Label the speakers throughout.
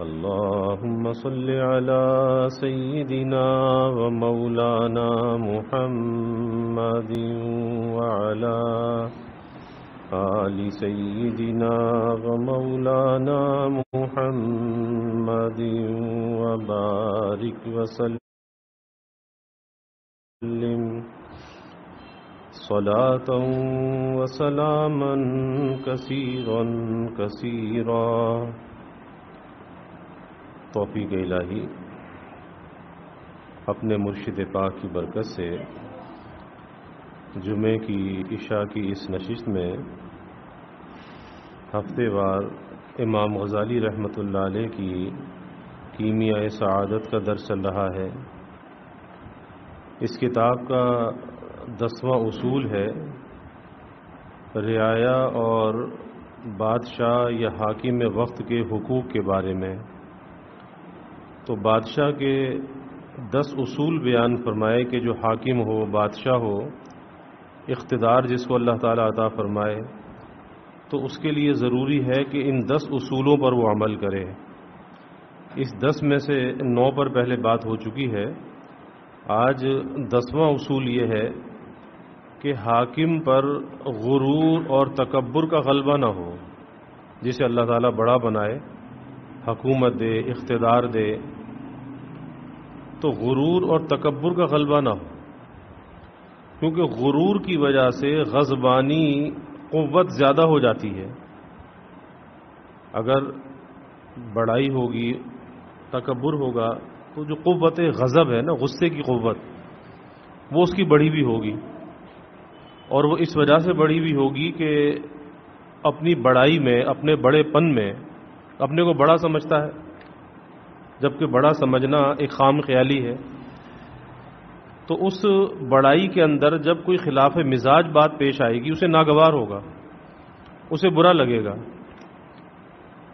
Speaker 1: اللهم صل على سيدنا ومولانا محمد وعلى آل سيدنا ومولانا محمد وبارك وسلم صلاة وسلاما كثيرا كثيرا. توفیق الہی اپنے مرشد پاک کی برکت سے جمعے کی عشاء کی اس نشست میں ہفتے وار امام غزالی رحمۃ اللہ علیہ کی کیمیاء سعادت کا درس چل رہا ہے. اس کتاب کا 10واں اصول ہے رعایا اور بادشاہ یا حاکم وقت کے حقوق کے بارے میں. تو بادشاہ کے 10 اصول بیان فرمائے کہ جو حاکم ہو، بادشاہ ہو، اقتدار جس کو اللہ تعالیٰ عطا فرمائے، تو اس کے لیے ضروری ہے کہ ان 10 اصولوں پر وہ عمل کرے. اس 10 میں سے 9 پر پہلے بات ہو چکی ہے. آج 10واں اصول یہ ہے کہ حاکم پر غرور اور تکبر کا غلبہ نہ ہو. جسے اللہ تعالیٰ بڑا بنائے، حکومت دے، اقتدار دے، تو غرور اور تکبر کا غلبہ نہ ہو، کیونکہ غرور کی وجہ سے غضبانی قوت زیادہ ہو جاتی ہے. اگر بڑائی ہوگی، تکبر ہوگا، تو جو قوت غضب ہے نا، غصے کی قوت، وہ اس کی بڑھی بھی ہوگی. اور وہ اس وجہ سے بڑھی بھی ہوگی کہ اپنی بڑائی میں، اپنے بڑے پن میں اپنے کو بڑا سمجھتا ہے، جبکہ بڑا سمجھنا ایک خام خیالی ہے. تو اس بڑائی کے اندر جب کوئی خلاف مزاج بات پیش آئے گی، اسے ناگوار ہوگا، اسے برا لگے گا.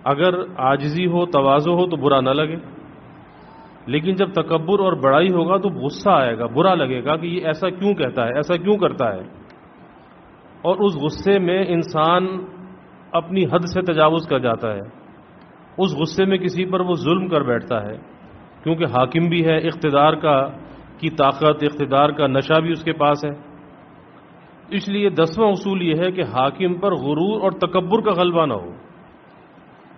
Speaker 1: اگر عاجزی ہو، تواضع ہو تو برا نہ لگے، لیکن جب تکبر اور بڑائی ہوگا تو غصہ آئے گا، برا لگے گا کہ یہ ایسا کیوں کہتا ہے، ایسا کیوں کرتا ہے. اور اس غصے میں انسان اپنی حد سے تجاوز کر جاتا ہے. اس غصے میں کسی پر وہ ظلم کر بیٹھتا ہے، کیونکہ حاکم بھی ہے، اقتدار کی طاقت، اقتدار کا نشہ بھی اس کے پاس ہے. اس لیے 10واں اصول یہ ہے کہ حاکم پر غرور اور تکبر کا غلبہ نہ ہو،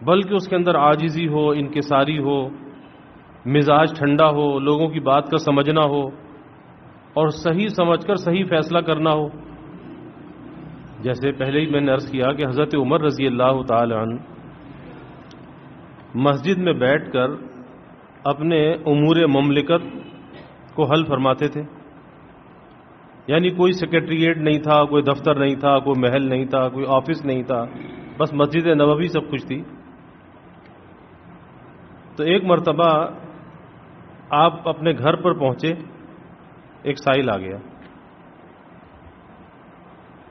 Speaker 1: بلکہ اس کے اندر عاجزی ہو، انکساری ہو، مزاج ٹھنڈا ہو، لوگوں کی بات کا سمجھنا ہو اور صحیح سمجھ کر صحیح فیصلہ کرنا ہو. جیسے پہلے ہی میں نے عرض کیا کہ حضرت عمر رضی اللہ تعالی عنہ مسجد میں بیٹھ کر اپنے امور مملکت کو حل فرماتے تھے. یعنی کوئی سیکریٹریٹ نہیں تھا، کوئی دفتر نہیں تھا، کوئی محل نہیں تھا، کوئی آفس نہیں تھا، بس مسجد نبوی سب کچھ تھی. تو ایک مرتبہ آپ اپنے گھر پر پہنچے، ایک سائل آ گیا.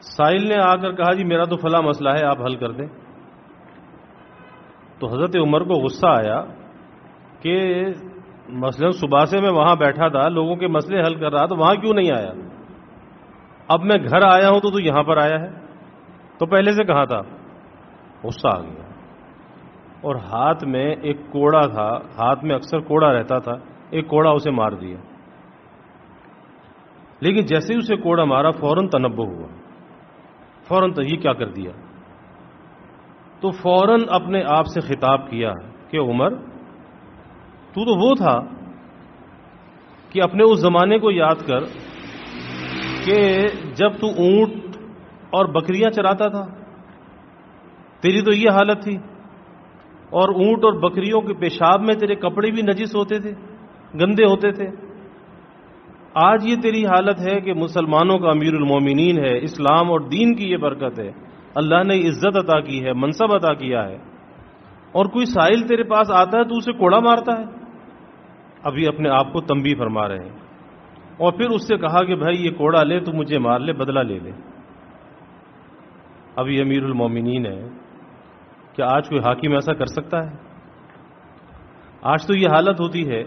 Speaker 1: سائل نے آ کر کہا جی میرا تو فلاں مسئلہ ہے، آپ حل کر دیں. تو حضرت عمر کو غصہ آیا کہ مثلا صبح سے میں وہاں بیٹھا تھا، لوگوں کے مسئلے حل کر رہا، تو وہاں کیوں نہیں آیا؟ اب میں گھر آیا ہوں تو یہاں پر آیا ہے، تو پہلے سے کہاں تھا؟ غصہ آ گیا. اور ہاتھ میں ایک کوڑا تھا، ہاتھ میں اکثر کوڑا رہتا تھا، ایک کوڑا اسے مار دیا. لیکن جیسے ہی اسے کوڑا مارا فوراً تنبہ ہوا، فوراً تو یہ کیا کر دیا. تو فوراً اپنے آپ سے خطاب کیا کہ عمر تو وہ تھا کہ اپنے اس زمانے کو یاد کر کہ جب تو اونٹ اور بکریاں چراتا تھا، تیری تو یہ حالت تھی، اور اونٹ اور بکریوں کے پیشاب میں تیرے کپڑے بھی نجس ہوتے تھے، گندے ہوتے تھے. آج یہ تیری حالت ہے کہ مسلمانوں کا امیر المومنین ہے، اسلام اور دین کی یہ برکت ہے، اللہ نے عزت عطا کی ہے، منصب عطا کیا ہے، اور کوئی سائل تیرے پاس آتا ہے تو اسے کوڑا مارتا ہے. ابھی اپنے آپ کو تنبیہ فرما رہے ہیں. اور پھر اس سے کہا کہ بھائی یہ کوڑا لے، تو مجھے مار لے، بدلہ لے لے. ابھی امیر المومنین ہے، کیا آج کوئی حاکم ایسا کر سکتا ہے؟ آج تو یہ حالت ہوتی ہے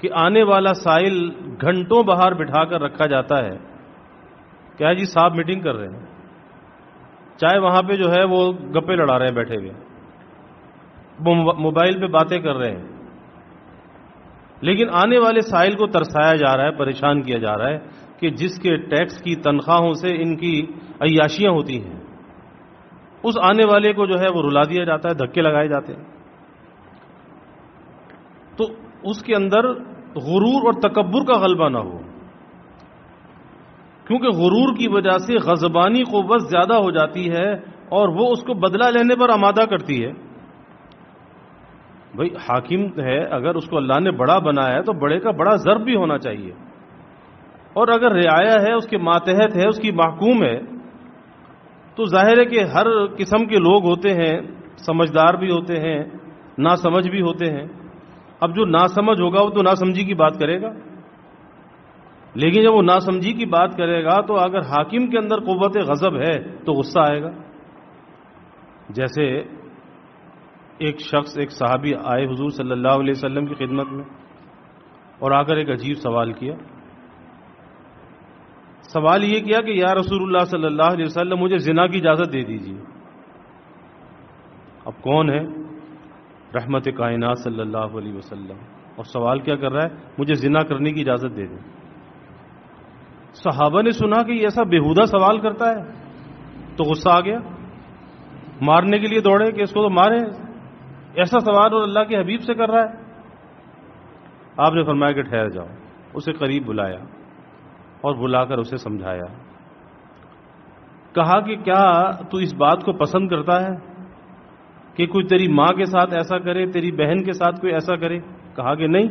Speaker 1: کہ آنے والا سائل گھنٹوں باہر بٹھا کر رکھا جاتا ہے. کیا جی صاحب میٹنگ کر رہے ہیں، چاہے وہاں پہ جو ہے وہ گپے لڑا رہے ہیں بیٹھے ہوئے. موبائل پہ باتیں کر رہے ہیں، لیکن آنے والے سائل کو ترسایا جا رہا ہے، پریشان کیا جا رہا ہے کہ جس کے ٹیکس کی تنخواہوں سے ان کی عیاشیاں ہوتی ہیں، اس آنے والے کو جو ہے وہ رلا دیا جاتا ہے، دھکے لگائے جاتے ہیں۔ تو اس کے اندر غرور اور تکبر کا غلبہ نہ ہو، کیونکہ غرور کی وجہ سے غضبانی قوت زیادہ ہو جاتی ہے اور وہ اس کو بدلہ لینے پر آمادہ کرتی ہے۔ بھئی حاکم ہے، اگر اس کو اللہ نے بڑا بنایا ہے تو بڑے کا بڑا ضرب بھی ہونا چاہیے، اور اگر رعایا ہے، اس کے ماتحت ہے، اس کی محکوم ہے، تو ظاہر ہے کہ ہر قسم کے لوگ ہوتے ہیں، سمجھدار بھی ہوتے ہیں، ناسمجھ بھی ہوتے ہیں۔ اب جو ناسمجھ ہوگا وہ تو ناسمجھی کی بات کرے گا، لیکن جب وہ ناسمجھی کی بات کرے گا تو اگر حاکم کے اندر قوت غضب ہے تو غصہ آئے گا۔ جیسے ایک شخص، ایک صحابی آئے حضور صلی اللہ علیہ وسلم کی خدمت میں اور آ کر ایک عجیب سوال کیا۔ سوال یہ کیا کہ یا رسول اللہ صلی اللہ علیہ وسلم، مجھے زنا کی اجازت دے دیجیے۔ اب کون ہے؟ رحمت کائنات صلی اللہ علیہ وسلم، اور سوال کیا کر رہا ہے؟ مجھے زنا کرنے کی اجازت دے دیں۔ صحابہ نے سنا کہ یہ ایسا بیہودہ سوال کرتا ہے تو غصہ آ گیا، مارنے کے لیے دوڑے کہ اس کو تو مارے، ایسا سوال اور اللہ کے حبیب سے کر رہا ہے۔ آپ نے فرمایا کہ ٹھہر جاؤ، اسے قریب بلایا اور بلا کر اسے سمجھایا، کہا کہ کیا تو اس بات کو پسند کرتا ہے کہ کوئی تیری ماں کے ساتھ ایسا کرے، تیری بہن کے ساتھ کوئی ایسا کرے؟ کہا کہ نہیں۔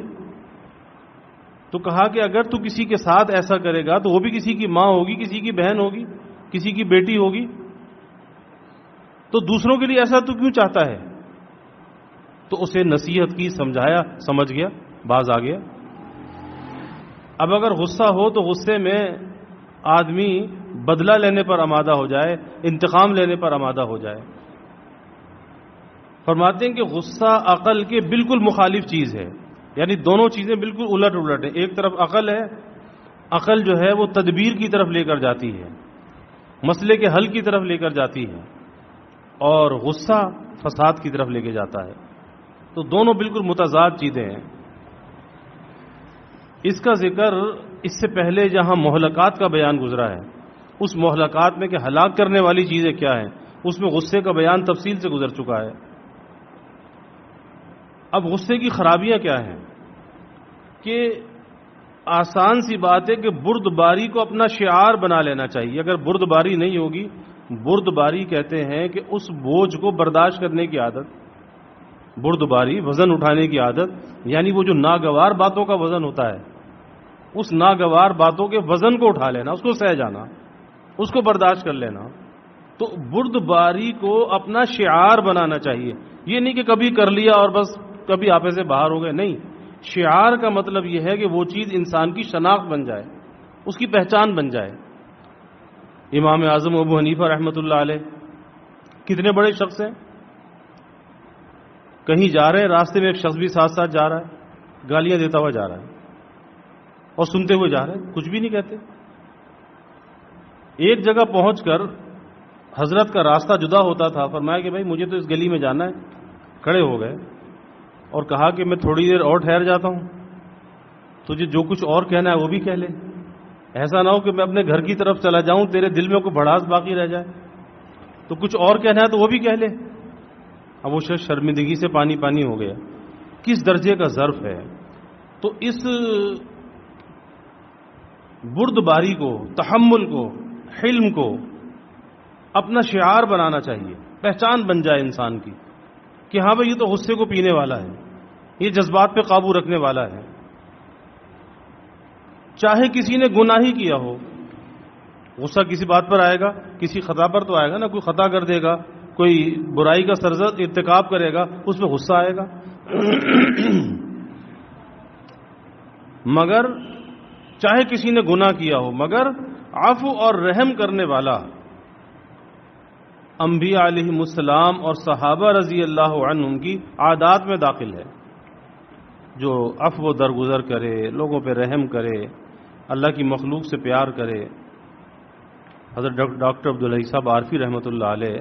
Speaker 1: تو کہا کہ اگر تو کسی کے ساتھ ایسا کرے گا تو وہ بھی کسی کی ماں ہوگی، کسی کی بہن ہوگی، کسی کی بیٹی ہوگی، تو دوسروں کے لیے ایسا تو کیوں چاہتا ہے؟ تو اسے نصیحت کی، سمجھایا، سمجھ گیا، باز آ گیا۔ اب اگر غصہ ہو تو غصے میں آدمی بدلہ لینے پر آمادہ ہو جائے، انتقام لینے پر آمادہ ہو جائے۔ فرماتے ہیں کہ غصہ عقل کے بالکل مخالف چیز ہے، یعنی دونوں چیزیں بالکل الٹ الٹ ہیں۔ ایک طرف عقل ہے، عقل جو ہے وہ تدبیر کی طرف لے کر جاتی ہے، مسئلے کے حل کی طرف لے کر جاتی ہے، اور غصہ فساد کی طرف لے کے جاتا ہے۔ تو دونوں بالکل متضاد چیزیں ہیں۔ اس کا ذکر اس سے پہلے جہاں مہلکات کا بیان گزرا ہے، اس مہلکات میں کہ ہلاک کرنے والی چیزیں کیا ہیں، اس میں غصے کا بیان تفصیل سے گزر چکا ہے۔ اب غصے کی خرابیاں کیا ہیں؟ کہ آسان سی بات ہے کہ بردباری کو اپنا شعار بنا لینا چاہیے۔ اگر بردباری نہیں ہوگی، بردباری کہتے ہیں کہ اس بوجھ کو برداشت کرنے کی عادت، بردباری وزن اٹھانے کی عادت، یعنی وہ جو ناگوار باتوں کا وزن ہوتا ہے، اس ناگوار باتوں کے وزن کو اٹھا لینا، اس کو سہ جانا، اس کو برداشت کر لینا۔ تو بردباری کو اپنا شعار بنانا چاہیے۔ یہ نہیں کہ کبھی کر لیا اور بس کبھی آپے سے باہر ہو گئے، نہیں۔ شعار کا مطلب یہ ہے کہ وہ چیز انسان کی شناخت بن جائے، اس کی پہچان بن جائے۔ امام اعظم ابو حنیفہ رحمۃ اللہ علیہ کتنے بڑے شخص ہیں، کہیں جا رہے ہیں، راستے میں ایک شخص بھی ساتھ ساتھ جا رہا ہے، گالیاں دیتا ہوا جا رہا ہے اور سنتے ہوئے جا رہے ہیں، کچھ بھی نہیں کہتے۔ ایک جگہ پہنچ کر حضرت کا راستہ جدا ہوتا تھا، فرمایا کہ بھائی مجھے تو اس گلی میں جانا ہے، کھڑے ہو گئے اور کہا کہ میں تھوڑی دیر اور ٹھہر جاتا ہوں، تجھے جو کچھ اور کہنا ہے وہ بھی کہہ لے، ایسا نہ ہو کہ میں اپنے گھر کی طرف چلا جاؤں، تیرے دل میں کوئی بھڑاس باقی رہ جائے، تو کچھ اور کہنا ہے تو وہ بھی کہہ لے۔ اب وہ شخص شرمندگی سے پانی پانی ہو گیا۔ کس درجے کا ظرف ہے؟ تو اس بردباری کو، تحمل کو، حلم کو اپنا شعار بنانا چاہیے، پہچان بن جائے انسان کی کہ ہاں بھائی یہ تو غصے کو پینے والا ہے، یہ جذبات پہ قابو رکھنے والا ہے۔ چاہے کسی نے گناہ ہی کیا ہو، غصہ کسی بات پر آئے گا، کسی خطا پر تو آئے گا نا، کوئی خطا کر دے گا، کوئی برائی کا سرزد ارتکاب کرے گا، اس پہ غصہ آئے گا۔ مگر چاہے کسی نے گناہ کیا ہو، مگر عفو اور رحم کرنے والا انبیاء علیہم السلام اور صحابہ رضی اللہ عنہم کی عادات میں داخل ہے، جو عفو و درگزر کرے، لوگوں پہ رحم کرے، اللہ کی مخلوق سے پیار کرے۔ حضرت ڈاکٹر عبدالحی صاحب عارفی رحمۃ اللہ علیہ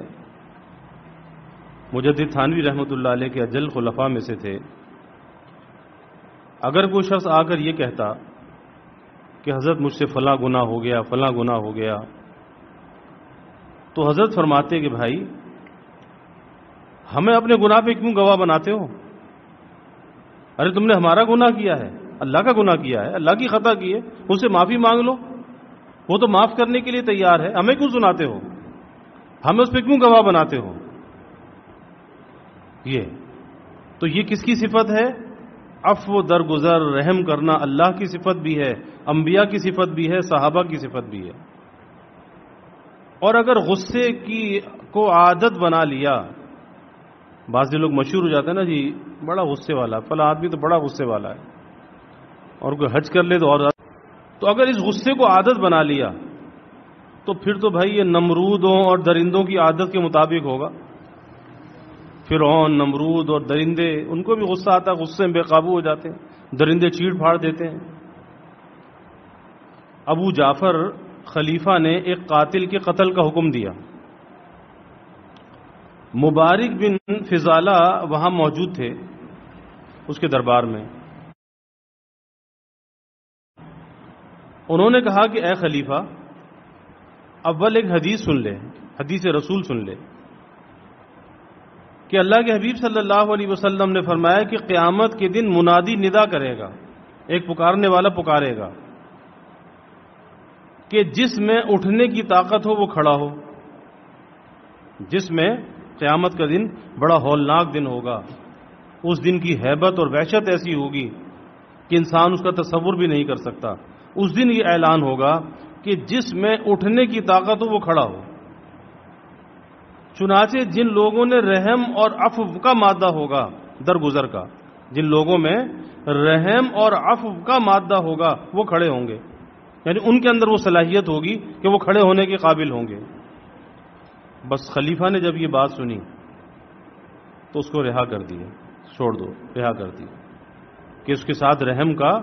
Speaker 1: مجدد تھانوی رحمۃ اللہ علیہ کے اجل خلفاء میں سے تھے. اگر کوئی شخص آ کر یہ کہتا کہ حضرت مجھ سے فلاں گناہ ہو گیا فلاں گناہ ہو گیا، تو حضرت فرماتے کہ بھائی ہمیں اپنے گناہ پہ کیوں گواہ بناتے ہو؟ ارے تم نے ہمارا گناہ کیا ہے، اللہ کا گناہ کیا ہے، اللہ کی خطا کی ہے، اس سے معافی مانگ لو، وہ تو معاف کرنے کے لیے تیار ہے، ہمیں کیوں سناتے ہو، ہمیں اس پہ کیوں گواہ بناتے ہو؟ یہ کس کی صفت ہے؟ عفو درگزر رحم کرنا اللہ کی صفت بھی ہے، انبیاء کی صفت بھی ہے، صحابہ کی صفت بھی ہے. اور اگر غصے کو عادت بنا لیا، بعض لوگ مشہور ہو جاتے ہیں نا جی بڑا غصے والا، فلاں آدمی تو بڑا غصے والا ہے، اور کوئی حج کر لے تو اور تو اگر اس غصے کو عادت بنا لیا تو پھر تو بھائی یہ نمرودوں اور درندوں کی عادت کے مطابق ہوگا. فرعون، نمرود اور درندے، ان کو بھی غصہ آتا ہے، غصے میں بے قابو ہو جاتے ہیں، درندے چیڑ پھاڑ دیتے ہیں. ابو جعفر خلیفہ نے ایک قاتل کے قتل کا حکم دیا. مبارک بن فضالہ وہاں موجود تھے اس کے دربار میں. انہوں نے کہا کہ اے خلیفہ، اول ایک حدیث سن لے، حدیث رسول سن لے کہ اللہ کے حبیب صلی اللہ علیہ وسلم نے فرمایا کہ قیامت کے دن منادی ندا کرے گا، ایک پکارنے والا پکارے گا کہ جس میں اٹھنے کی طاقت ہو وہ کھڑا ہو. جس میں قیامت کا دن بڑا ہولناک دن ہوگا، اس دن کی ہیبت اور وحشت ایسی ہوگی کہ انسان اس کا تصور بھی نہیں کر سکتا. اس دن یہ اعلان ہوگا کہ جس میں اٹھنے کی طاقت ہو وہ کھڑا ہو. چنانچہ جن لوگوں نے رحم اور عفو کا مادہ ہوگا درگزر کا، جن لوگوں میں رحم اور عفو کا مادہ ہوگا وہ کھڑے ہوں گے، یعنی ان کے اندر وہ صلاحیت ہوگی کہ وہ کھڑے ہونے کے قابل ہوں گے. بس خلیفہ نے جب یہ بات سنی تو اس کو رہا کر دیا، چھوڑ دو، رہا کر دیا کہ اس کے ساتھ رحم کا،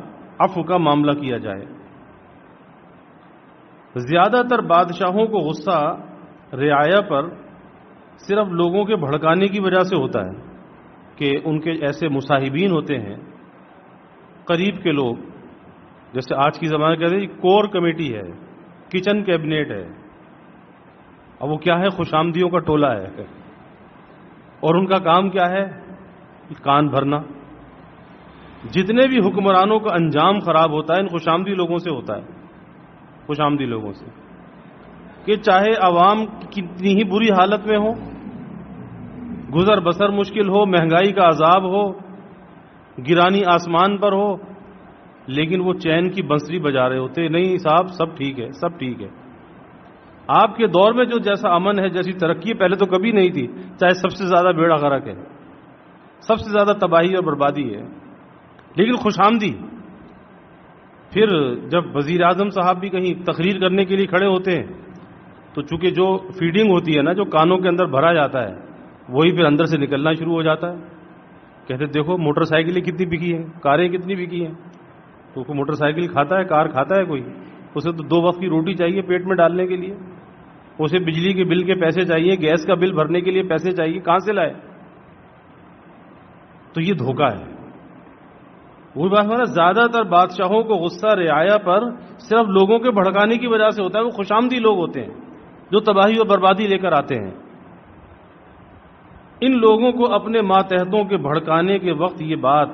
Speaker 1: عفو کا معاملہ کیا جائے. زیادہ تر بادشاہوں کو غصہ رعایا پر صرف لوگوں کے بھڑکانے کی وجہ سے ہوتا ہے کہ ان کے ایسے مصاحبین ہوتے ہیں، قریب کے لوگ، جیسے آج کی زمانے کہتے ہیں کور کمیٹی ہے، کچن کیبنیٹ ہے، اب وہ کیا ہے؟ خوش آمدیوں کا ٹولہ ہے، اور ان کا کام کیا ہے؟ کان بھرنا. جتنے بھی حکمرانوں کا انجام خراب ہوتا ہے ان خوش آمدی لوگوں سے ہوتا ہے، خوش آمدی لوگوں سے، کہ چاہے عوام کتنی ہی بری حالت میں ہو، گزر بسر مشکل ہو، مہنگائی کا عذاب ہو، گرانی آسمان پر ہو، لیکن وہ چین کی بنسری بجا رہے ہوتے، نہیں صاحب سب ٹھیک ہے، سب ٹھیک ہے. آپ کے دور میں جو جیسا امن ہے، جیسی ترقی پہلے تو کبھی نہیں تھی، چاہے سب سے زیادہ بیڑا غرق ہے، سب سے زیادہ تباہی اور بربادی ہے، لیکن خوش آمدی. پھر جب وزیر اعظم صاحب بھی کہیں تقریر کرنے کے لیے کھڑے ہوتے ہیں تو چونکہ جو فیڈنگ ہوتی ہے نا، جو کانوں کے اندر بھرا جاتا ہے وہی پھر اندر سے نکلنا شروع ہو جاتا ہے. کہتے دیکھو موٹر سائیکلیں کتنی بکی ہیں، کاریں کتنی بکی ہیں. تو کوئی موٹر سائیکل کھاتا ہے، کار کھاتا ہے کوئی؟ اسے تو 2 وقت کی روٹی چاہیے پیٹ میں ڈالنے کے لیے، اسے بجلی کے بل کے پیسے چاہیے، گیس کا بل بھرنے کے لیے پیسے چاہیے، کہاں سے لائے؟ تو یہ دھوکہ ہے. وہی بات ہے نا، زیادہ تر بادشاہوں کو غصہ رعایا پر صرف لوگوں کے بھڑکانے کی وجہ سے ہوتا ہے. وہ خوش آمدی لوگ ہوتے ہیں جو تباہی اور بربادی لے کر آتے ہیں. ان لوگوں کو اپنے ماتحتوں کے بھڑکانے کے وقت یہ بات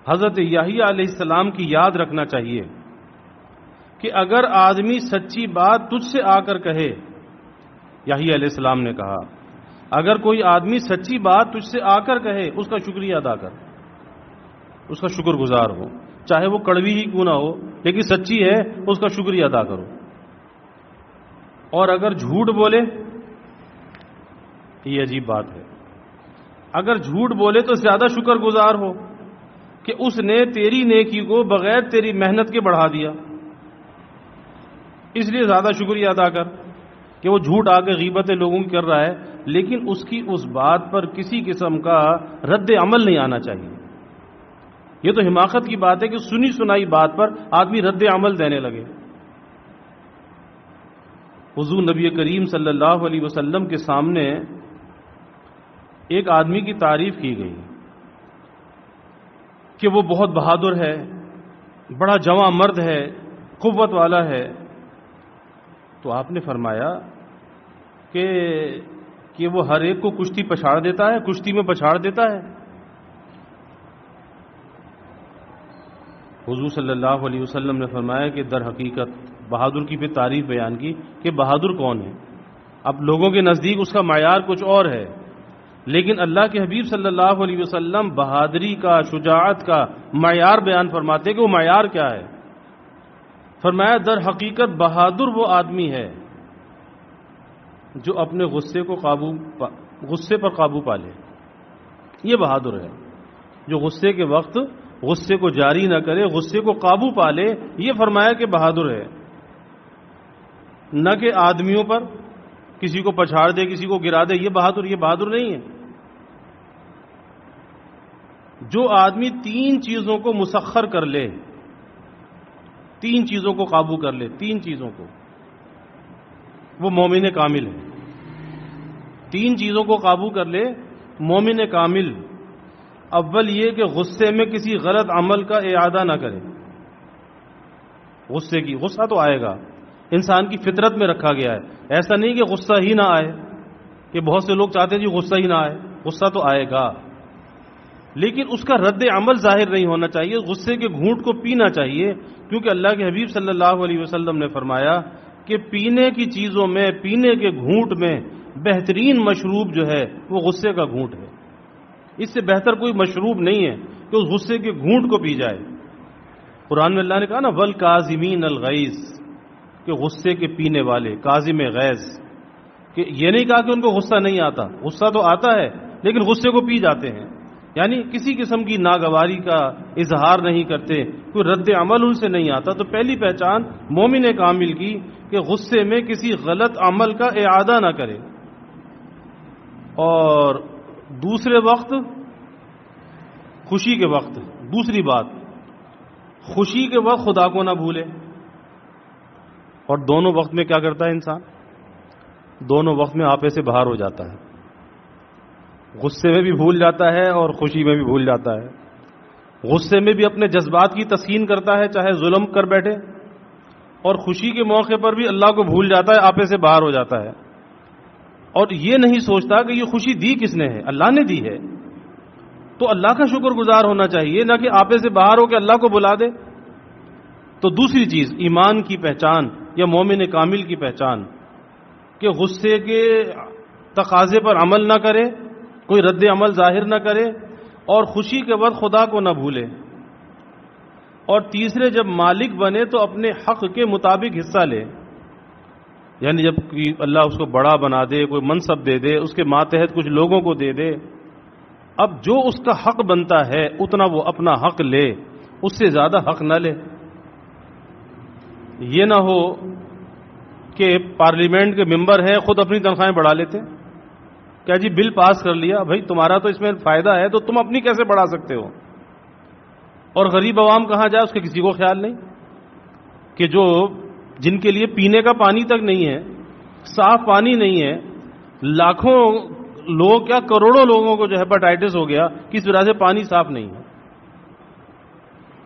Speaker 1: حضرت یحییٰ علیہ السلام کی یاد رکھنا چاہیے کہ اگر آدمی سچی بات تجھ سے آ کر کہے، یحییٰ علیہ السلام نے کہا اگر کوئی آدمی سچی بات تجھ سے آ کر کہے اس کا شکریہ ادا کر، اس کا شکر گزار ہو، چاہے وہ کڑوی ہی کیوں نہ ہو لیکن سچی ہے، اس کا شکریہ ادا کرو. اور اگر جھوٹ بولے، یہ عجیب بات ہے، اگر جھوٹ بولے تو زیادہ شکر گزار ہو کہ اس نے تیری نیکی کو بغیر تیری محنت کے بڑھا دیا، اس لیے زیادہ شکریہ ادا کر کہ وہ جھوٹ آ کے غیبتیں لوگوں کی کر رہا ہے لیکن اس کی اس بات پر کسی قسم کا رد عمل نہیں آنا چاہیے. یہ تو حماقت کی بات ہے کہ سنی سنائی بات پر آدمی رد عمل دینے لگے. حضور نبی کریم صلی اللہ علیہ وسلم کے سامنے ایک آدمی کی تعریف کی گئی کہ وہ بہت بہادر ہے، بڑا جواں مرد ہے، قوت والا ہے، تو آپ نے فرمایا کہ وہ ہر ایک کو کشتی پچھاڑ دیتا ہے، کشتی میں پچھاڑ دیتا ہے؟ حضور صلی اللہ علیہ وسلم نے فرمایا کہ در حقیقت بہادر کی پھر تعریف بیان کی کہ بہادر کون ہے۔ اب لوگوں کے نزدیک اس کا معیار کچھ اور ہے، لیکن اللہ کے حبیب صلی اللہ علیہ وسلم بہادری کا، شجاعت کا معیار بیان فرماتے کہ وہ معیار کیا ہے۔ فرمایا در حقیقت بہادر وہ آدمی ہے جو اپنے غصے پر قابو پا لے، یہ بہادر ہے۔ جو غصے کے وقت غصے کو جاری نہ کرے، غصے کو قابو پا لے، یہ فرمایا کہ بہادر ہے، نہ کہ آدمیوں پر کسی کو پچھاڑ دے، کسی کو گرا دے، یہ بہادر نہیں ہے۔ جو آدمی تین چیزوں کو مسخر کر لے، تین چیزوں کو قابو کر لے، تین چیزوں کو، وہ مومن کامل ہے۔ تین چیزوں کو قابو کر لے مومن کامل۔ اول یہ کہ غصے میں کسی غلط عمل کا اعادہ نہ کرے۔ غصہ تو آئے گا، انسان کی فطرت میں رکھا گیا ہے، ایسا نہیں کہ غصہ ہی نہ آئے، کہ بہت سے لوگ چاہتے ہیں جی غصہ ہی نہ آئے، غصہ تو آئے گا، لیکن اس کا رد عمل ظاہر نہیں ہونا چاہیے، غصے کے گھونٹ کو پینا چاہیے، کیونکہ اللہ کے حبیب صلی اللہ علیہ وسلم نے فرمایا کہ پینے کی چیزوں میں، پینے کے گھونٹ میں بہترین مشروب جو ہے وہ غصے کا گھونٹ ہے۔ اس سے بہتر کوئی مشروب نہیں ہے کہ اس غصے کے گھونٹ کو پی جائے۔ قرآن میں اللہ نے کہا نا وَالْكَاظِمِينَ الْغَيْظَ، کہ غصے کے پینے والے، کاظم غیظ، کہ یہ نہیں کہا کہ ان کو غصہ نہیں آتا، غصہ تو آتا ہے لیکن غصے کو پی جاتے ہیں، یعنی کسی قسم کی ناگواری کا اظہار نہیں کرتے، کوئی رد عمل ان سے نہیں آتا۔ تو پہلی پہچان مومن کامل کی کہ غصے میں کسی غلط عمل کا اعادہ نہ کرے، اور دوسرے وقت خوشی کے وقت، دوسری بات خوشی کے وقت خدا کو نہ بھولے۔ اور دونوں وقت میں کیا کرتا ہے انسان؟ دونوں وقت میں آپے سے باہر ہو جاتا ہے، غصے میں بھی بھول جاتا ہے اور خوشی میں بھی بھول جاتا ہے۔ غصے میں بھی اپنے جذبات کی تسکین کرتا ہے چاہے ظلم کر بیٹھے، اور خوشی کے موقع پر بھی اللہ کو بھول جاتا ہے، آپے سے باہر ہو جاتا ہے، اور یہ نہیں سوچتا کہ یہ خوشی دی کس نے ہے، اللہ نے دی ہے، تو اللہ کا شکر گزار ہونا چاہیے، نہ کہ آپے سے باہر ہو کے اللہ کو بلا دے۔ تو دوسری چیز ایمان کی پہچان یا مومن کامل کی پہچان کہ غصے کے تقاضے پر عمل نہ کرے، کوئی رد عمل ظاہر نہ کرے، اور خوشی کے وقت خدا کو نہ بھولے، اور تیسرے جب مالک بنے تو اپنے حق کے مطابق حصہ لے، یعنی جب اللہ اس کو بڑا بنا دے، کوئی منصب دے دے، اس کے ماتحت کچھ لوگوں کو دے دے، اب جو اس کا حق بنتا ہے اتنا وہ اپنا حق لے، اس سے زیادہ حق نہ لے۔ یہ نہ ہو کہ پارلیمنٹ کے ممبر ہیں خود اپنی تنخواہیں بڑھا لیتے، کیا جی بل پاس کر لیا، بھائی تمہارا تو اس میں فائدہ ہے تو تم اپنی کیسے بڑھا سکتے ہو، اور غریب عوام کہاں جائے اس کے کسی کو خیال نہیں، کہ جن کے لیے پینے کا پانی تک نہیں ہے، صاف پانی نہیں ہے، لاکھوں لوگ کیا کروڑوں لوگوں کو جو ہیپاٹائٹس ہو گیا، کس وجہ سے پانی صاف نہیں ہے،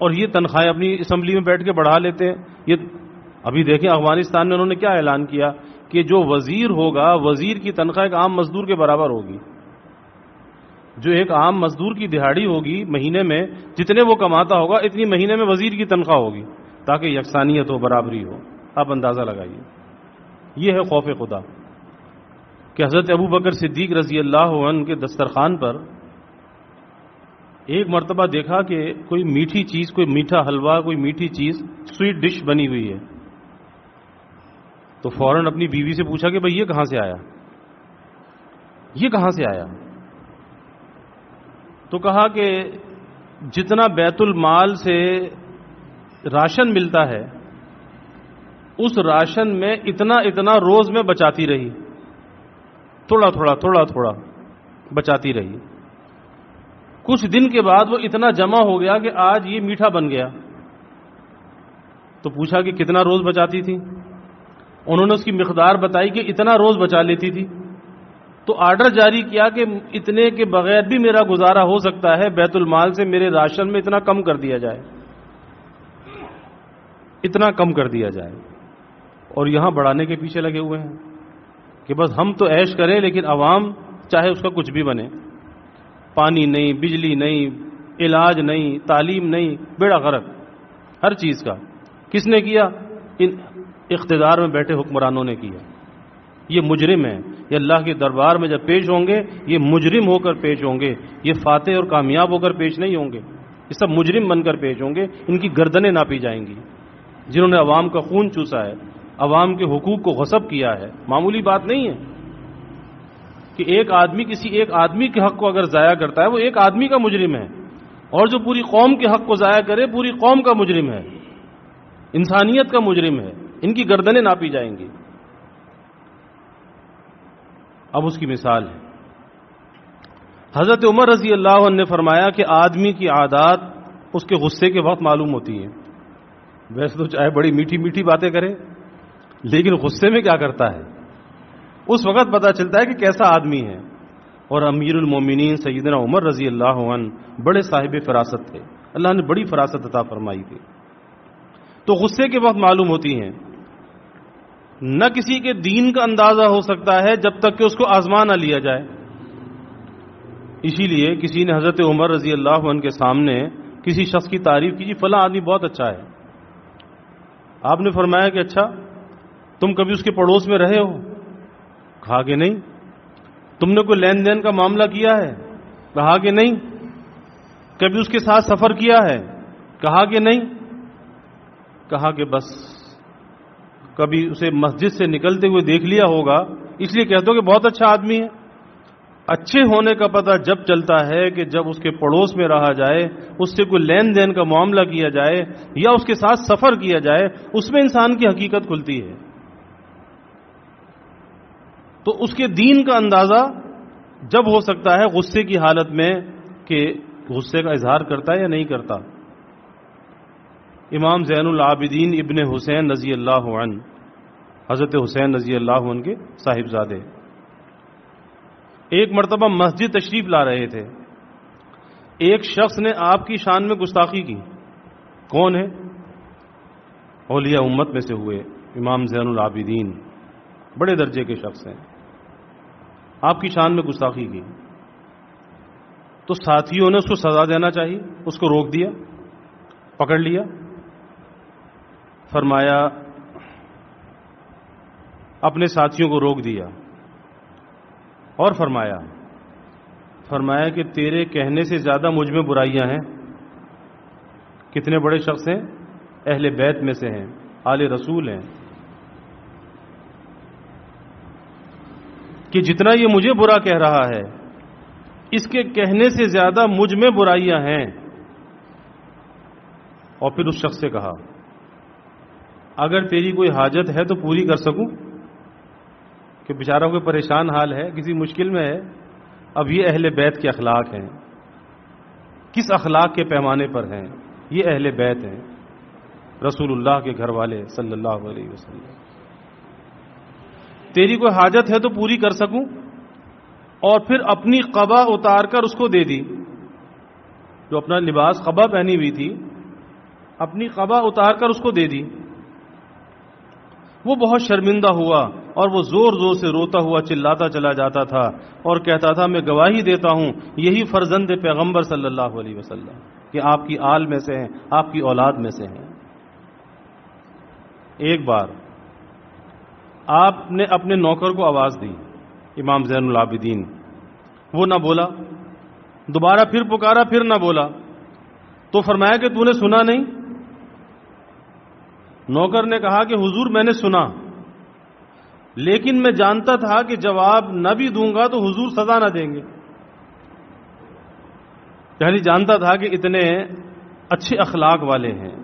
Speaker 1: اور یہ تنخواہیں اپنی اسمبلی میں بیٹھ کے بڑھا لیتے ہیں۔ یہ ابھی دیکھیں افغانستان میں انہوں نے کیا اعلان کیا کہ جو وزیر ہوگا، وزیر کی تنخواہ ایک عام مزدور کے برابر ہوگی، جو ایک عام مزدور کی دہاڑی ہوگی مہینے میں جتنے وہ کماتا ہوگا اتنی مہینے میں وزیر کی تنخواہ ہوگی، تاکہ یکسانیت ہو، برابری ہو۔ آپ اندازہ لگائیے، یہ ہے خوف خدا کہ حضرت ابو بکر صدیق رضی اللہ عنہ کے دسترخوان پر ایک مرتبہ دیکھا کہ کوئی میٹھی چیز، کوئی میٹھا حلوہ، کوئی میٹھی چیز، سویٹ ڈش بنی ہوئی ہے، تو فوراً اپنی بیوی سے پوچھا کہ بھئی یہ کہاں سے آیا، یہ کہاں سے آیا؟ تو کہا کہ جتنا بیت المال سے راشن ملتا ہے اس راشن میں اتنا روز میں بچاتی رہی، تھوڑا تھوڑا بچاتی رہی، کچھ دن کے بعد وہ اتنا جمع ہو گیا کہ آج یہ میٹھا بن گیا۔ تو پوچھا کہ کتنا روز بچاتی تھی؟ انہوں نے اس کی مقدار بتائی کہ اتنا روز بچا لیتی تھی۔ تو آرڈر جاری کیا کہ اتنے کے بغیر بھی میرا گزارا ہو سکتا ہے، بیت المال سے میرے راشن میں اتنا کم کر دیا جائے، اتنا کم کر دیا جائے. اور یہاں بڑھانے کے پیچھے لگے ہوئے ہیں کہ بس ہم تو عیش کریں لیکن عوام چاہے اس کا کچھ بھی بنے، پانی نہیں، بجلی نہیں، علاج نہیں، تعلیم نہیں، بیڑا غرق ہر چیز کا. کس نے کیا؟ ان اقتدار میں بیٹھے حکمرانوں نے کیا. یہ مجرم ہیں، یہ اللہ کے دربار میں جب پیش ہوں گے یہ مجرم ہو کر پیش ہوں گے، یہ فاتح اور کامیاب ہو کر پیش نہیں ہوں گے، یہ سب مجرم بن کر پیش ہوں گے. ان کی گردنیں ناپی جائیں گی جنہوں نے عوام کا خون چوسا ہے، عوام کے حقوق کو غصب کیا ہے. معمولی بات نہیں ہے کہ ایک آدمی کسی ایک آدمی کے حق کو اگر ضائع کرتا ہے وہ ایک آدمی کا مجرم ہے، اور جو پوری قوم کے حق کو ضائع کرے پوری قوم کا مجرم ہے، انسانیت کا مجرم ہے. ان کی گردنیں ناپی جائیں گی. اب اس کی مثال ہے، حضرت عمر رضی اللہ عنہ نے فرمایا کہ آدمی کی عادات اس کے غصے کے وقت معلوم ہوتی ہیں. ویسے تو چاہے بڑی میٹھی میٹھی باتیں کرے لیکن غصے میں کیا کرتا ہے اس وقت پتہ چلتا ہے کہ کیسا آدمی ہے. اور امیر المومنین سیدنا عمر رضی اللہ عنہ بڑے صاحب فراست تھے، اللہ نے بڑی فراست عطا فرمائی تھی. تو غصے کے وقت معلوم ہوتی ہیں. نہ کسی کے دین کا اندازہ ہو سکتا ہے جب تک کہ اس کو آزما نہ لیا جائے. اسی لیے کسی نے حضرت عمر رضی اللہ عنہ کے سامنے کسی شخص کی تعریف کی، فلاں آدمی بہت اچھا ہے. آپ نے فرمایا کہ اچھا تم کبھی اس کے پڑوس میں رہے ہو؟ کہا کہ نہیں. تم نے کوئی لین دین کا معاملہ کیا ہے؟ کہا کہ نہیں. کبھی اس کے ساتھ سفر کیا ہے؟ کہا کہ نہیں. کہا کہ بس کبھی اسے مسجد سے نکلتے ہوئے دیکھ لیا ہوگا اس لیے کہتے ہو کہ بہت اچھا آدمی ہے. اچھے ہونے کا پتہ جب چلتا ہے کہ جب اس کے پڑوس میں رہا جائے، اس سے کوئی لین دین کا معاملہ کیا جائے یا اس کے ساتھ سفر کیا جائے، اس میں انسان کی حقیقت کھلتی ہے. تو اس کے دین کا اندازہ جب ہو سکتا ہے غصے کی حالت میں کہ غصے کا اظہار کرتا ہے یا نہیں کرتا. امام زین العابدین ابن حسین رضی اللہ عنہ، حضرت حسین رضی اللہ عنہ کے صاحبزادے، ایک مرتبہ مسجد تشریف لا رہے تھے. ایک شخص نے آپ کی شان میں گستاخی کی. کون ہے؟ اولیاء امت میں سے ہوئے امام زین العابدین، بڑے درجے کے شخص ہیں. آپ کی شان میں گستاخی کی تو ساتھیوں نے اس کو سزا دینا چاہیے، اس کو روک دیا، پکڑ لیا. فرمایا اپنے ساتھیوں کو روک دیا اور فرمایا کہ تیرے کہنے سے زیادہ مجھ میں برائیاں ہیں. کتنے بڑے شخص ہیں؟ اہل بیت میں سے ہیں، آل رسول ہیں، کہ جتنا یہ مجھے برا کہہ رہا ہے اس کے کہنے سے زیادہ مجھ میں برائیاں ہیں. اور پھر اس شخص سے کہا اگر تیری کوئی حاجت ہے تو پوری کر سکوں، کہ بیچارہ کوئی پریشان حال ہے، کسی مشکل میں ہے. اب یہ اہل بیت کے اخلاق ہیں، کس اخلاق کے پیمانے پر ہیں؟ یہ اہل بیت ہیں، رسول اللہ کے گھر والے صلی اللہ علیہ وسلم. تیری کوئی حاجت ہے تو پوری کر سکوں. اور پھر اپنی قبا اتار کر اس کو دے دی، جو اپنا لباس قبا پہنی ہوئی تھی اپنی قبا اتار کر اس کو دے دی. وہ بہت شرمندہ ہوا اور وہ زور زور سے روتا ہوا چلاتا چلا جاتا تھا اور کہتا تھا میں گواہی دیتا ہوں یہی فرزند پیغمبر صلی اللہ علیہ وسلم کہ آپ کی آل میں سے ہیں، آپ کی اولاد میں سے ہیں. ایک بار آپ نے اپنے نوکر کو آواز دی، امام زین العابدین، وہ نہ بولا. دوبارہ پھر پکارا، پھر نہ بولا. تو فرمایا کہ تو نے سنا نہیں؟ نوکر نے کہا کہ حضور میں نے سنا، لیکن میں جانتا تھا کہ جواب نہ بھی دوں گا تو حضور سزا نہ دیں گے. یعنی جانتا تھا کہ اتنے اچھے اخلاق والے ہیں،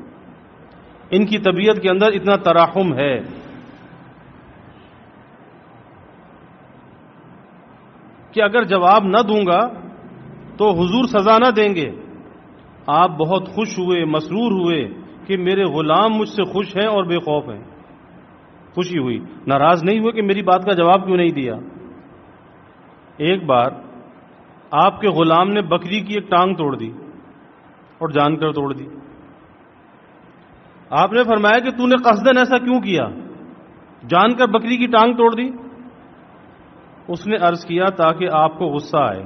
Speaker 1: ان کی طبیعت کے اندر اتنا تراحم ہے کہ اگر جواب نہ دوں گا تو حضور سزا نہ دیں گے. آپ بہت خوش ہوئے، مسرور ہوئے کہ میرے غلام مجھ سے خوش ہیں اور بے خوف ہیں. خوشی ہوئی، ناراض نہیں ہوئے کہ میری بات کا جواب کیوں نہیں دیا. ایک بار آپ کے غلام نے بکری کی ایک ٹانگ توڑ دی اور جان کر توڑ دی. آپ نے فرمایا کہ تو نے قصدن ایسا کیوں کیا، جان کر بکری کی ٹانگ توڑ دی؟ اس نے عرض کیا تاکہ آپ کو غصہ آئے،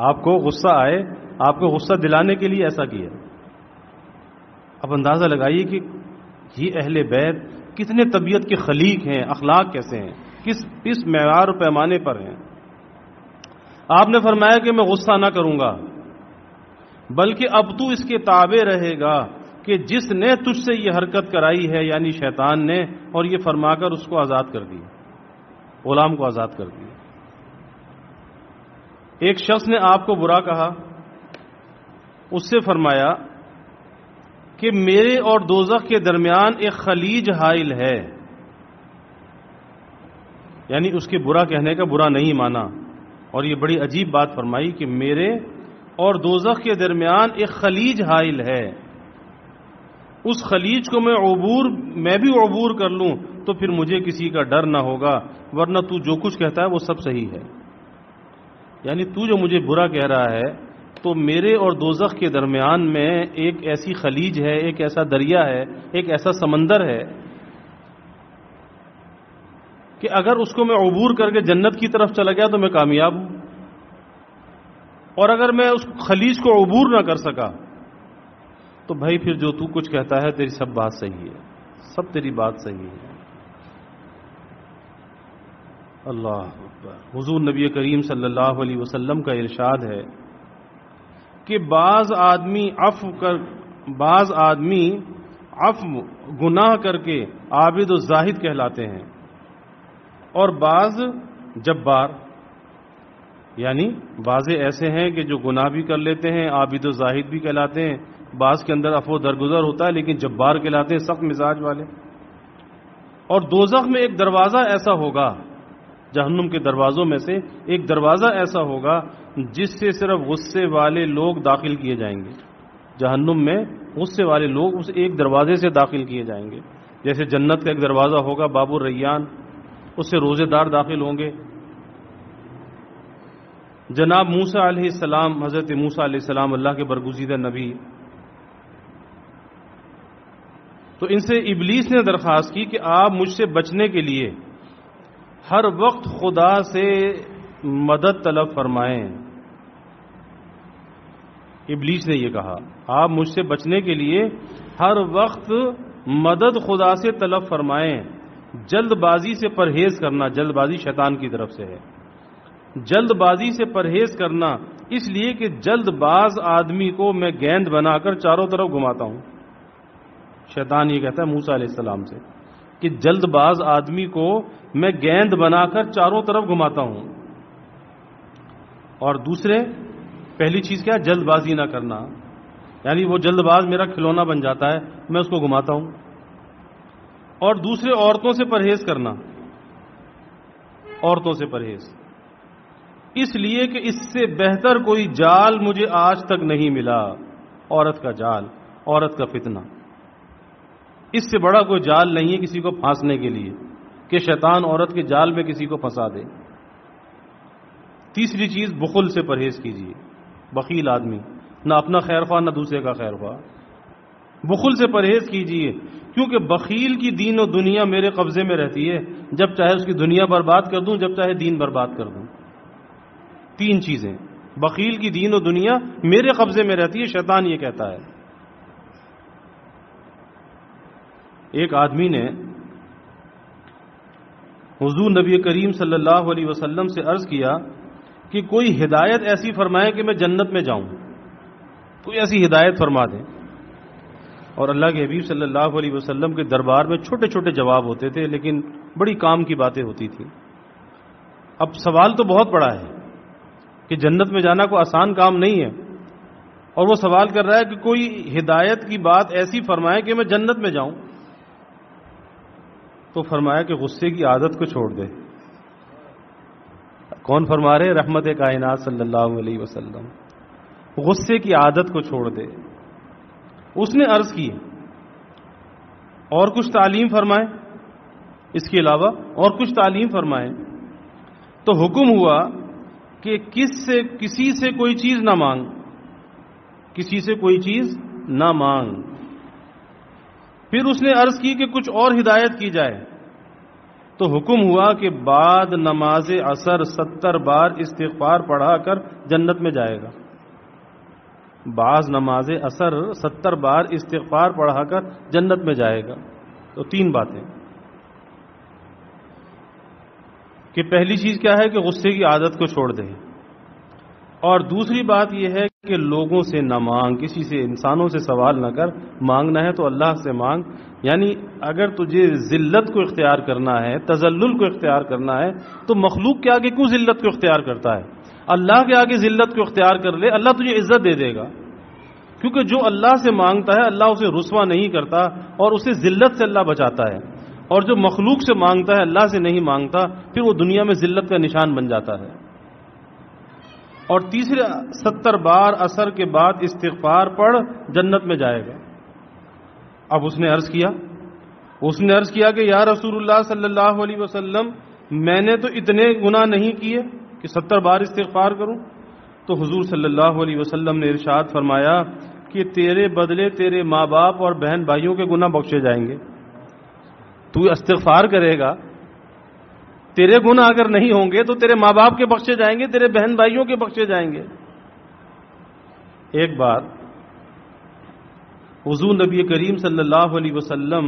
Speaker 1: آپ کو غصہ آئے، آپ کو غصہ دلانے کے لیے ایسا کیا. اب اندازہ لگائیے کہ یہ اہل بیت کتنے طبیعت کے خلیق ہیں، اخلاق کیسے ہیں، کس معیار و پیمانے پر ہیں. آپ نے فرمایا کہ میں غصہ نہ کروں گا، بلکہ اب تو اس کے تابع رہے گا کہ جس نے تجھ سے یہ حرکت کرائی ہے، یعنی شیطان نے، اور یہ فرما کر اس کو آزاد کر دیا، غلام کو آزاد کر دیا. ایک شخص نے آپ کو برا کہا، اس سے فرمایا کہ میرے اور دوزخ کے درمیان ایک خلیج حائل ہے، یعنی اس کے برا کہنے کا برا نہیں مانا. اور یہ بڑی عجیب بات فرمائی کہ میرے اور دوزخ کے درمیان ایک خلیج حائل ہے، اس خلیج کو میں بھی عبور کر لوں تو پھر مجھے کسی کا ڈر نہ ہوگا، ورنہ تو جو کچھ کہتا ہے وہ سب صحیح ہے. یعنی تو جو مجھے برا کہہ رہا ہے تو میرے اور دوزخ کے درمیان میں ایک ایسی خلیج ہے، ایک ایسا دریا ہے، ایک ایسا سمندر ہے کہ اگر اس کو میں عبور کر کے جنت کی طرف چلا گیا تو میں کامیاب ہوں، اور اگر میں اس خلیج کو عبور نہ کر سکا تو بھائی پھر جو تو کچھ کہتا ہے تیری سب بات صحیح ہے، سب تیری بات صحیح ہے. اللہ اکبر. حضور نبی کریم صلی اللہ علیہ وسلم کا ارشاد ہے کہ بعض آدمی عفو گناہ کر کے عابد و زاہد کہلاتے ہیں، اور بعض جبار، یعنی بعض ایسے ہیں کہ جو گناہ بھی کر لیتے ہیں، عابد و زاہد بھی کہلاتے ہیں، بعض کے اندر عفو درگزر ہوتا ہے لیکن جبار کہلاتے ہیں، سخت مزاج والے. اور دوزخ میں ایک دروازہ ایسا ہوگا، جہنم کے دروازوں میں سے ایک دروازہ ایسا ہوگا جس سے صرف غصے والے لوگ داخل کیے جائیں گے. جہنم میں غصے والے لوگ اس ایک دروازے سے داخل کیے جائیں گے. جیسے جنت کا ایک دروازہ ہوگا باب الریان، اس سے روزے دار داخل ہوں گے. جناب موسیٰ علیہ السلام، حضرت موسیٰ علیہ السلام اللہ کے برگزیدہ نبی، تو ان سے ابلیس نے درخواست کی کہ آپ مجھ سے بچنے کے لیے ہر وقت خدا سے مدد طلب فرمائیں. ابلیس نے یہ کہا آپ مجھ سے بچنے کے لیے ہر وقت مدد خدا سے طلب فرمائیں. جلد بازی سے پرہیز کرنا، جلد بازی شیطان کی طرف سے ہے، جلد بازی سے پرہیز کرنا، اس لیے کہ جلد باز آدمی کو میں گیند بنا کر چاروں طرف گھماتا ہوں. شیطان یہ کہتا ہے موسیٰ علیہ السلام سے کہ جلد باز آدمی کو میں گیند بنا کر چاروں طرف گھماتا ہوں. اور دوسرے، پہلی چیز کیا ہے؟ جلد بازی نہ کرنا، یعنی وہ جلد باز میرا کھلونا بن جاتا ہے، میں اس کو گھماتا ہوں. اور دوسرے، عورتوں سے پرہیز کرنا، عورتوں سے پرہیز، اس لیے کہ اس سے بہتر کوئی جال مجھے آج تک نہیں ملا. عورت کا جال، عورت کا فتنہ، اس سے بڑا کوئی جال نہیں ہے کسی کو پھانسنے کے لیے کہ شیطان عورت کے جال میں کسی کو پھنسا دے. تیسری چیز، بخل سے پرہیز کیجیے. بخیل آدمی نہ اپنا خیر خواہ نہ دوسرے کا خیر خواہ. بخل سے پرہیز کیجیے، کیونکہ بخیل کی دین و دنیا میرے قبضے میں رہتی ہے، جب چاہے اس کی دنیا برباد کر دوں، جب چاہے دین برباد کر دوں. تین چیزیں، بخیل کی دین و دنیا میرے قبضے میں رہتی ہے، شیطان یہ کہتا ہے. ایک آدمی نے حضور نبی کریم صلی اللہ علیہ وسلم سے عرض کیا کہ کوئی ہدایت ایسی فرمائے کہ میں جنت میں جاؤں، کوئی ایسی ہدایت فرما دیں. اور اللہ کے حبیب صلی اللہ علیہ وسلم کے دربار میں چھوٹے چھوٹے جواب ہوتے تھے لیکن بڑی کام کی باتیں ہوتی تھیں. اب سوال تو بہت بڑا ہے کہ جنت میں جانا کوئی آسان کام نہیں ہے، اور وہ سوال کر رہا ہے کہ کوئی ہدایت کی بات ایسی فرمائے کہ میں جنت میں جاؤں. تو فرمایا کہ غصے کی عادت کو چھوڑ دے. کون فرما رہے؟ رحمت کائنات صلی اللہ علیہ وسلم. غصے کی عادت کو چھوڑ دے. اس نے عرض کی اور کچھ تعلیم فرمائے، اس کے علاوہ اور کچھ تعلیم فرمائے. تو حکم ہوا کہ کسی سے کوئی چیز نہ مانگ، کسی سے کوئی چیز نہ مانگ۔ پھر اس نے عرض کی کہ کچھ اور ہدایت کی جائے، تو حکم ہوا کہ بعد نماز عصر 70 بار استغفار پڑھا کر جنت میں جائے گا۔ بعض نماز عصر 70 بار استغفار پڑھا کر جنت میں جائے گا۔ تو 3 باتیں کہ پہلی چیز کیا ہے کہ غصے کی عادت کو چھوڑ دے، اور دوسری بات یہ ہے کہ لوگوں سے نہ مانگ، کسی سے، انسانوں سے سوال نہ کر، مانگنا ہے تو اللہ سے مانگ۔ یعنی اگر تجھے ذلت کو اختیار کرنا ہے، تذلل کو اختیار کرنا ہے، تو مخلوق کے آگے کیوں ذلت کو اختیار کرتا ہے؟ اللہ کے آگے ذلت کو اختیار کر لے، اللہ تجھے عزت دے دے گا، کیونکہ جو اللہ سے مانگتا ہے اللہ اسے رسوا نہیں کرتا اور اسے ذلت سے اللہ بچاتا ہے، اور جو مخلوق سے مانگتا ہے اللہ سے نہیں مانگتا پھر وہ دنیا میں ذلت کا نشان بن جاتا ہے۔ اور تیسرے 70 بار عصر کے بعد استغفار پڑھ جنت میں جائے گا۔ اب اس نے عرض کیا کہ یا رسول اللہ صلی اللہ علیہ وسلم، میں نے تو اتنے گناہ نہیں کیے کہ 70 بار استغفار کروں۔ تو حضور صلی اللہ علیہ وسلم نے ارشاد فرمایا کہ تیرے بدلے تیرے ماں باپ اور بہن بھائیوں کے گناہ بخشے جائیں گے۔ تو استغفار کرے گا، تیرے گناہ اگر نہیں ہوں گے تو تیرے ماں باپ کے بخشے جائیں گے، تیرے بہن بھائیوں کے بخشے جائیں گے۔ ایک بار حضور نبی کریم صلی اللہ علیہ وسلم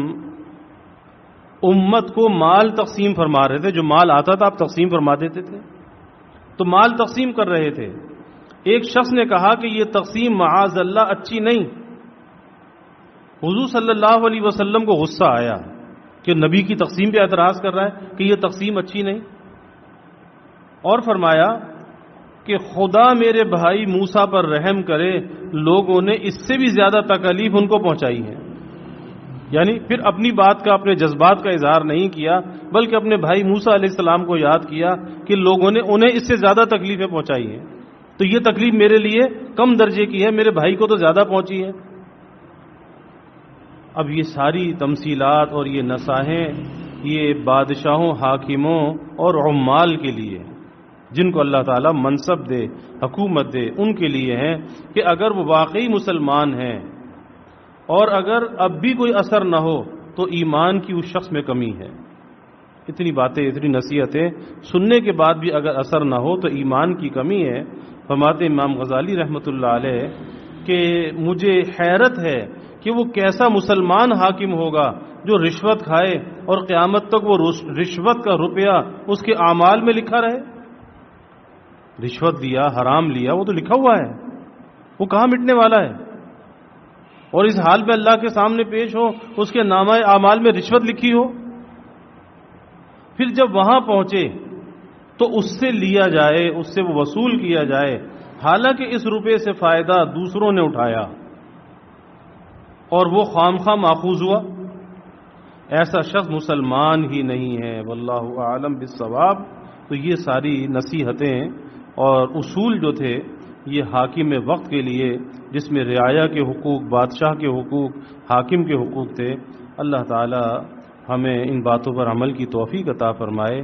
Speaker 1: امت کو مال تقسیم فرما رہے تھے، جو مال آتا تھا آپ تقسیم فرما دیتے تھے، تو مال تقسیم کر رہے تھے۔ ایک شخص نے کہا کہ یہ تقسیم معاذ اللہ اچھی نہیں۔ حضور صلی اللہ علیہ وسلم کو غصہ آیا کہ نبی کی تقسیم پہ اعتراض کر رہا ہے کہ یہ تقسیم اچھی نہیں، اور فرمایا کہ خدا میرے بھائی موسیٰ پر رحم کرے، لوگوں نے اس سے بھی زیادہ تکلیف ان کو پہنچائی ہے۔ یعنی پھر اپنی بات کا، اپنے جذبات کا اظہار نہیں کیا، بلکہ اپنے بھائی موسیٰ علیہ السلام کو یاد کیا کہ لوگوں نے انہیں اس سے زیادہ تکلیفیں پہنچائی ہیں، تو یہ تکلیف میرے لیے کم درجے کی ہے، میرے بھائی کو تو زیادہ پہنچی ہے۔ اب یہ ساری تمثیلات اور یہ نصائحیں یہ بادشاہوں، حاکموں اور عمال کے لیے، جن کو اللہ تعالیٰ منصب دے، حکومت دے، ان کے لیے ہیں کہ اگر وہ واقعی مسلمان ہیں اور اگر اب بھی کوئی اثر نہ ہو تو ایمان کی اس شخص میں کمی ہے۔ اتنی باتیں، اتنی نصیحتیں سننے کے بعد بھی اگر اثر نہ ہو تو ایمان کی کمی ہے۔ فرماتے امام غزالی رحمۃ اللہ علیہ کہ مجھے حیرت ہے کہ وہ کیسا مسلمان حاکم ہوگا جو رشوت کھائے اور قیامت تک وہ رشوت کا روپیہ اس کے اعمال میں لکھا رہے۔ رشوت دیا، حرام لیا، وہ تو لکھا ہوا ہے، وہ کہاں مٹنے والا ہے؟ اور اس حال میں اللہ کے سامنے پیش ہو، اس کے نامہ اعمال میں رشوت لکھی ہو، پھر جب وہاں پہنچے تو اس سے لیا جائے، اس سے وہ وصول کیا جائے، حالانکہ اس روپے سے فائدہ دوسروں نے اٹھایا اور وہ خامخواہ ماخوذ ہوا۔ ایسا شخص مسلمان ہی نہیں ہے، واللہ اعلم بالصواب۔ تو یہ ساری نصیحتیں اور اصول جو تھے یہ حاکم وقت کے لیے، جس میں رعایا کے حقوق، بادشاہ کے حقوق، حاکم کے حقوق تھے۔ اللہ تعالی ہمیں ان باتوں پر عمل کی توفیق عطا فرمائے۔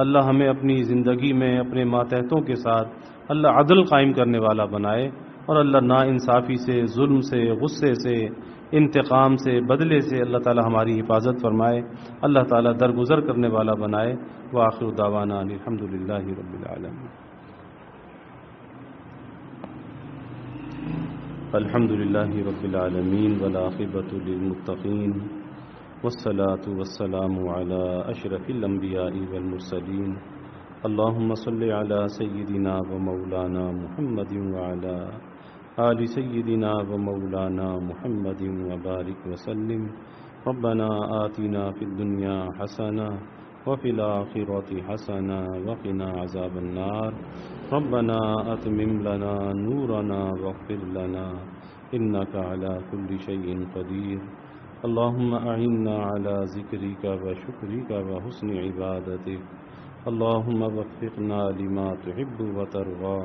Speaker 1: اللہ ہمیں اپنی زندگی میں اپنے ماتحتوں کے ساتھ اللہ عدل قائم کرنے والا بنائے، اور اللہ نا انصافی سے، ظلم سے، غصے سے، انتقام سے، بدلے سے اللہ تعالی ہماری حفاظت فرمائے، اللہ تعالی درگزر کرنے والا بنائے۔ وآخر دعوانا الحمدللہ رب العالمین۔ الحمد للہ رب العالمین والعاقبۃ للمتقین والصلاة والسلام علی اشرف الانبیاء والمرسلین اللہم صل علی سیدنا و مولانا محمد وعلی آل سیدنا و مولانا محمد وبارک وسلم۔ ربنا آتنا فی الدنیا حسنہ وفي الآخرة حسنة وقنا عذاب النار۔ ربنا أتمم لنا نورنا واغفر لنا إنك على كل شيء قدير۔ اللهم أعنا على ذكرك وشكرك وحسن عبادتك۔ اللهم وفقنا لما تحب وترضى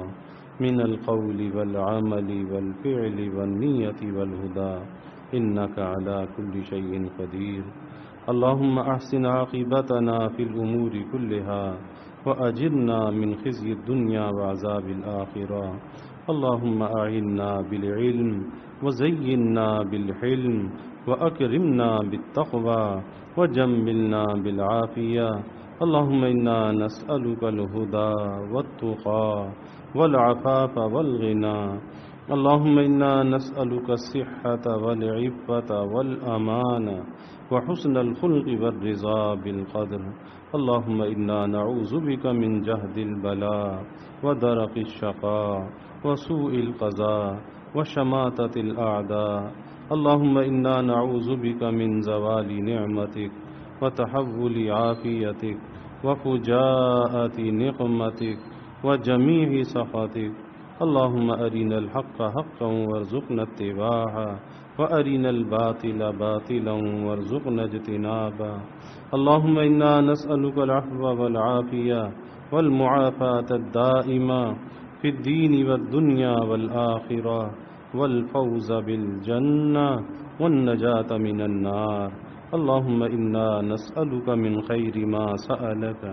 Speaker 1: من القول والعمل والفعل والنية والهدى إنك على كل شيء قدير۔ اللهم احسن عاقبتنا في الأمور كلها وأجرنا من خزي الدنيا وعذاب الآخرة. اللهم أعنا بالعلم وزينا بالحلم وأكرمنا بالتقوى وجملنا بالعافية. اللهم إنا نسألك الهدى والتقى والعفاف والغنى. اللهم إنا نسألك الصحة والعفة والأمان وحسن الخلق والرضا بالقدر. اللهم إنا نعوذ بك من جهد البلاء ودرك الشقاء وسوء القضاء وشماتة الأعداء. اللهم إنا نعوذ بك من زوال نعمتك وتحول عافيتك وفجاءة نقمتك وجميع سخطك. اللهم أرنا الحق حقا وارزقنا اتباعه وأرنا الباطل باطلا وارزقنا اجتنابه. اللهم إنا نسألك العفو والعافية والمعافاة الدائمة في الدين والدنيا والآخرة والفوز بالجنة والنجاة من النار. اللهم إنا نسألك من خير ما سألك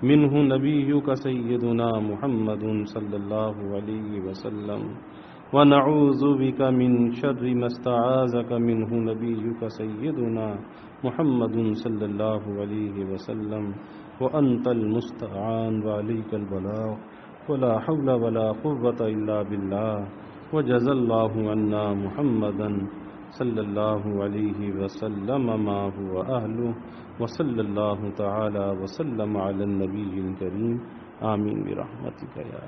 Speaker 1: منه نبيك سيدنا محمد صلى الله عليه وسلم، ونعوذ بك من شر ما استعاذك منه نبيك سيدنا محمد صلى الله عليه وسلم، وأنت المستعان وعليك البلاغ، ولا حول ولا قوة إلا بالله. وجزى الله عنا محمدا صلى الله عليه وسلم ما هو أهله، وصلى الله تعالى وسلم على النبي الكريم. آمين برحمتك يا